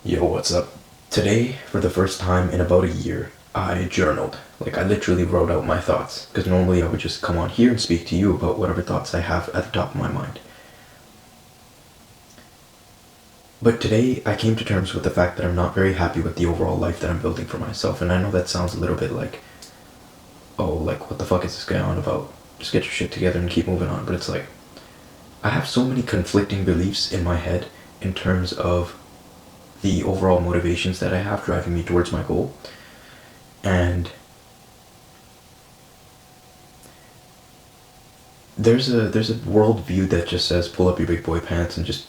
Yo, what's up? Today, for the first time in about a year, I journaled. Like, I literally wrote out my thoughts. Because normally I would just come on here and speak to you about whatever thoughts I have at the top of my mind. But today, I came to terms with the fact that I'm not very happy with the overall life that I'm building for myself. And I know that sounds a little bit like, oh, like, what the fuck is this guy on about? Just get your shit together and keep moving on. But it's like, I have so many conflicting beliefs in my head in terms of the overall motivations that I have driving me towards my goal. And there's a worldview that just says pull up your big boy pants and just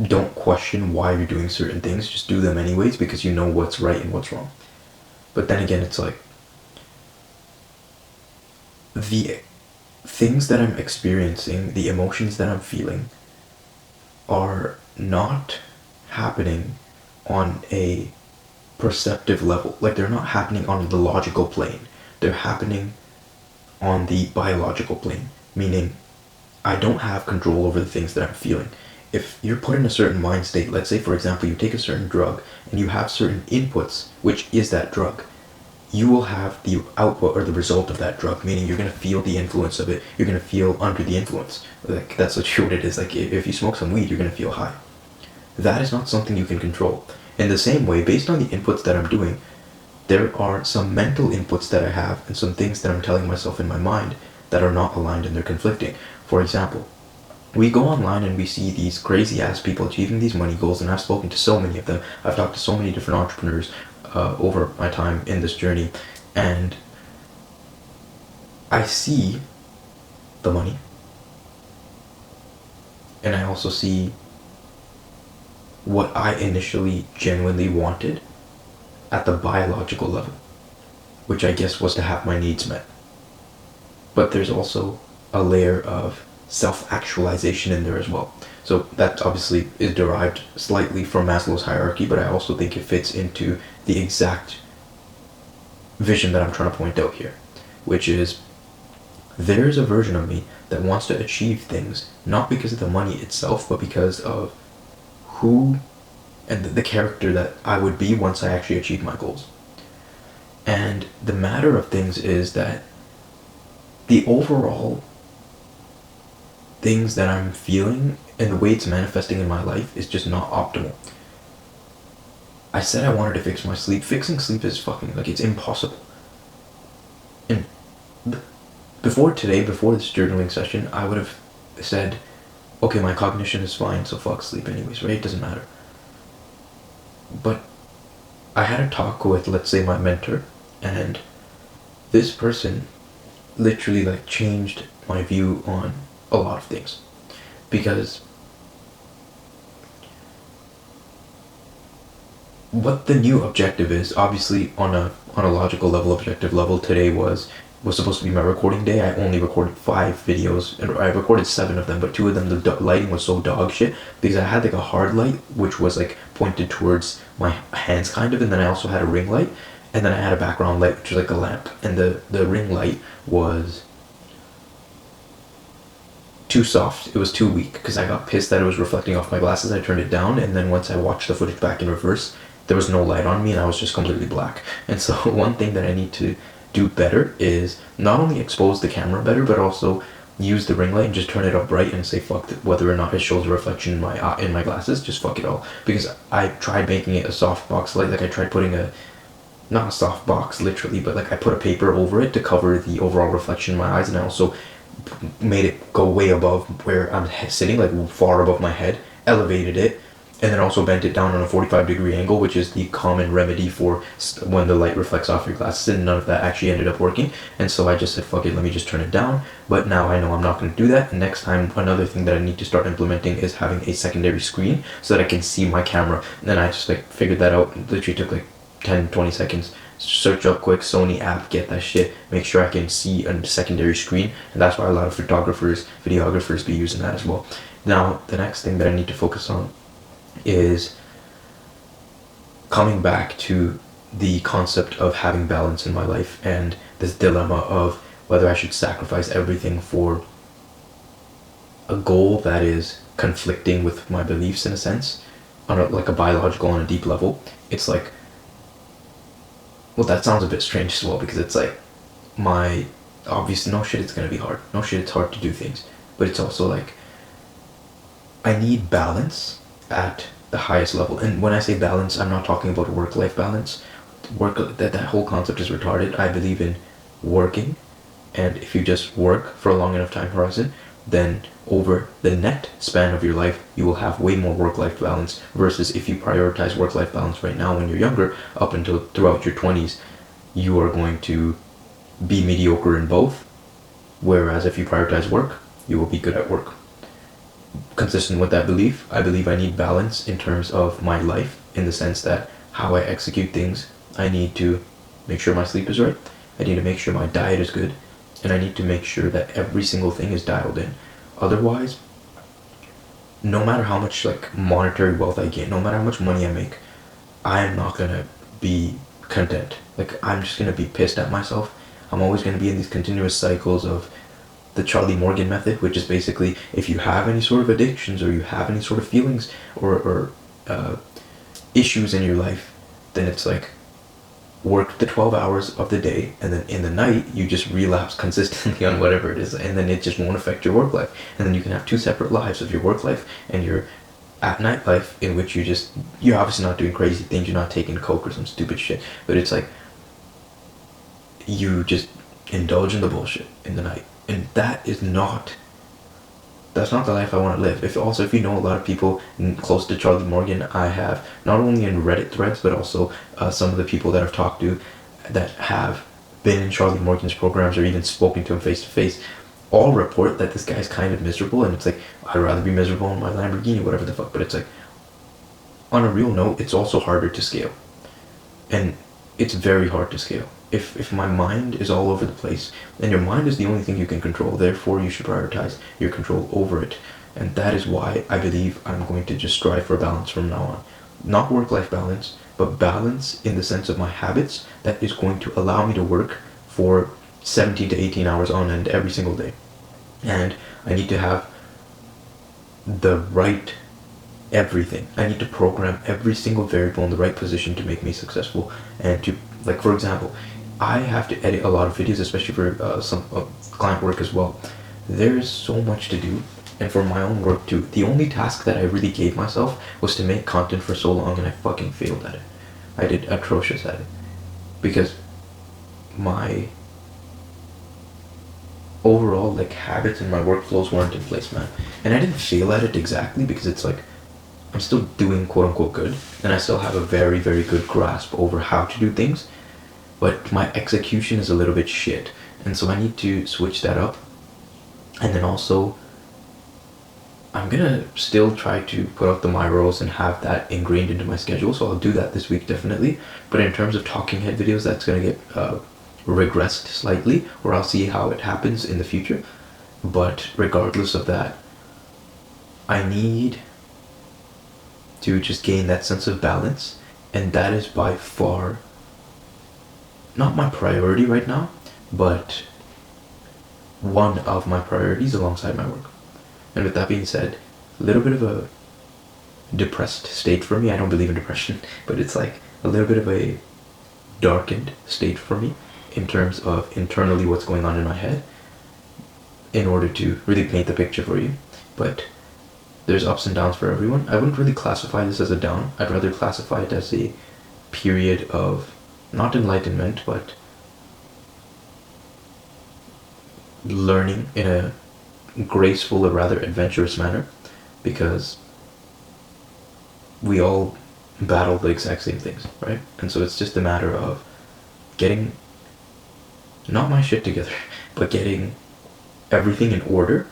don't question why you're doing certain things. Just do them anyways because you know what's right and what's wrong. But then again, it's like the things that I'm experiencing, the emotions that I'm feeling, are not happening on a perceptive level. Like, they're not happening on the logical plane. They're happening on the biological plane, meaning I don't have control over the things that I'm feeling. If you're put in a certain mind state, let's say for example you take a certain drug and you have certain inputs, which is that drug, you will have the output or the result of that drug, meaning you're going to feel the influence of it, you're going to feel under the influence. Like, that's what it is. Like, if you smoke some weed, you're going to feel high. That is not something you can control. In the same way, based on the inputs that I'm doing, there are some mental inputs that I have and some things that I'm telling myself in my mind that are not aligned and they're conflicting. For example, we go online and we see these crazy ass people achieving these money goals, and I've spoken to so many of them. I've talked to so many different entrepreneurs over my time in this journey, and I see the money, and I also see what I initially genuinely wanted at the biological level, which I guess was to have my needs met. But there's also a layer of self-actualization in there as well. So that obviously is derived slightly from Maslow's hierarchy, but I also think it fits into the exact vision that I'm trying to point out here, which is there's a version of me that wants to achieve things not because of the money itself, but because of who and the character that I would be once I actually achieve my goals. And the matter of things is that the overall things that I'm feeling and the way it's manifesting in my life is just not optimal. I said I wanted to fix my sleep. Fixing sleep is fucking, like, it's impossible. And before today, before this journaling session, I would have said, okay, my cognition is fine, so fuck sleep anyways, right? It doesn't matter. But I had a talk with, let's say, my mentor, and this person literally, like, changed my view on a lot of things. Because what the new objective is, obviously on a logical level, objective level, today was supposed to be my recording day. I only recorded 5 videos, and I recorded 7 of them, but 2 of them the lighting was so dog shit because I had like a hard light which was like pointed towards my hands kind of, and then I also had a ring light, and then I had a background light which was like a lamp, and the ring light was too soft. It was too weak because I got pissed that it was reflecting off my glasses. I turned it down, and then once I watched the footage back in reverse, there was no light on me and I was just completely black. And so one thing that I need to do better is not only expose the camera better, but also use the ring light and just turn it up bright and say fuck whether or not it shows a reflection in my glasses. Just fuck it all, because I tried making it a soft box light. Like, I tried putting not a soft box literally, but like I put a paper over it to cover the overall reflection in my eyes, and I also made it go way above where I'm sitting, like far above my head, elevated it, and then also bent it down on a 45-degree angle, which is the common remedy for when the light reflects off your glasses, and none of that actually ended up working. And so I just said, fuck it, let me just turn it down. But now I know I'm not going to do that. And next time, another thing that I need to start implementing is having a secondary screen so that I can see my camera. And then I just like figured that out. It literally took like 10-20 seconds. Search up quick Sony app, get that shit, make sure I can see a secondary screen, and that's why a lot of photographers, videographers be using that as well. Now, the next thing that I need to focus on is coming back to the concept of having balance in my life and this dilemma of whether I should sacrifice everything for a goal that is conflicting with my beliefs in a sense, on like a biological, on a deep level, it's like, well, that sounds a bit strange as well, because it's like, my, obviously, no shit, it's gonna be hard. No shit, it's hard to do things. But it's also like, I need balance at the highest level. And when I say balance, I'm not talking about work-life balance. That whole concept is retarded. I believe in working, and if you just work for a long enough time horizon, then over the net span of your life, you will have way more work-life balance, versus if you prioritize work-life balance right now when you're younger, up until throughout your 20s, you are going to be mediocre in both. Whereas if you prioritize work, you will be good at work. Consistent with that belief, I believe I need balance in terms of my life, in the sense that how I execute things, I need to make sure my sleep is right, I need to make sure my diet is good, and I need to make sure that every single thing is dialed in. Otherwise, no matter how much like monetary wealth I gain, no matter how much money I make, I am not gonna be content. Like, I'm just gonna be pissed at myself. I'm always gonna be in these continuous cycles of the Charlie Morgan method, which is basically, if you have any sort of addictions, or you have any sort of feelings or issues in your life, then it's like, work the 12 hours of the day, and then in the night you just relapse consistently on whatever it is, and then it just won't affect your work life. And then you can have two separate lives of your work life and your at night life, in which you're obviously not doing crazy things, you're not taking coke or some stupid shit, but it's like, you just indulge in the bullshit in the night. And that's not the life I want to live. If you know a lot of people close to Charlie Morgan, I have, not only in Reddit threads, but also some of the people that I've talked to that have been in Charlie Morgan's programs, or even spoken to him face to face, all report that this guy's kind of miserable. And it's like, I'd rather be miserable in my Lamborghini, whatever the fuck. But it's like, on a real note, it's also harder to scale. And it's very hard to scale. If my mind is all over the place, and your mind is the only thing you can control, therefore you should prioritize your control over it. And that is why I believe I'm going to just strive for balance from now on. Not work-life balance, but balance in the sense of my habits, that is going to allow me to work for 17 to 18 hours on end every single day. And I need to have the right everything. I need to program every single variable in the right position to make me successful. And to, like, for example, I have to edit a lot of videos, especially for some client work as well. There's so much to do, and for my own work too. The only task that I really gave myself was to make content for so long, and I fucking failed at it. I did atrocious at it, because my overall like habits and my workflows weren't in place, man. And I didn't fail at it exactly, because it's like, I'm still doing quote unquote good, and I still have a very, very good grasp over how to do things, but my execution is a little bit shit. And so I need to switch that up. And then also, I'm gonna still try to put out the My Rolls and have that ingrained into my schedule, so I'll do that this week definitely. But in terms of talking head videos, that's gonna get regressed slightly, or I'll see how it happens in the future. But regardless of that, I need to just gain that sense of balance, and that is by far not my priority right now, but one of my priorities alongside my work. And with that being said, a little bit of a depressed state for me. I don't believe in depression, but it's like a little bit of a darkened state for me, in terms of internally what's going on in my head, in order to really paint the picture for you. But there's ups and downs for everyone. I wouldn't really classify this as a down. I'd rather classify it as a period of, not enlightenment, but learning in a graceful or rather adventurous manner, because we all battle the exact same things, right? And so it's just a matter of getting, not my shit together, but getting everything in order,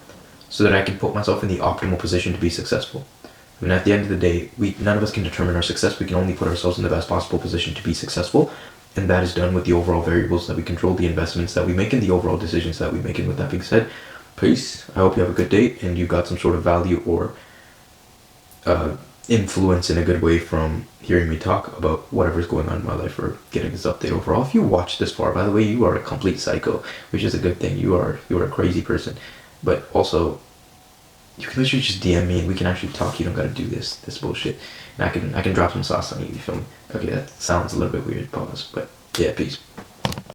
so that I can put myself in the optimal position to be successful. I mean, at the end of the day, none of us can determine our success. We can only put ourselves in the best possible position to be successful, and that is done with the overall variables that we control, the investments that we make, and the overall decisions that we make. And with that being said, peace. I hope you have a good day, and you got some sort of value or influence in a good way from hearing me talk about whatever's going on in my life, or getting this update overall. If you watched this far, by the way, you are a complete psycho, which is a good thing. You are a crazy person. But also, you can literally just DM me and we can actually talk. You don't gotta do this bullshit. And I can drop some sauce on you. You feel me? Okay, that sounds a little bit weird, pause, but yeah, peace.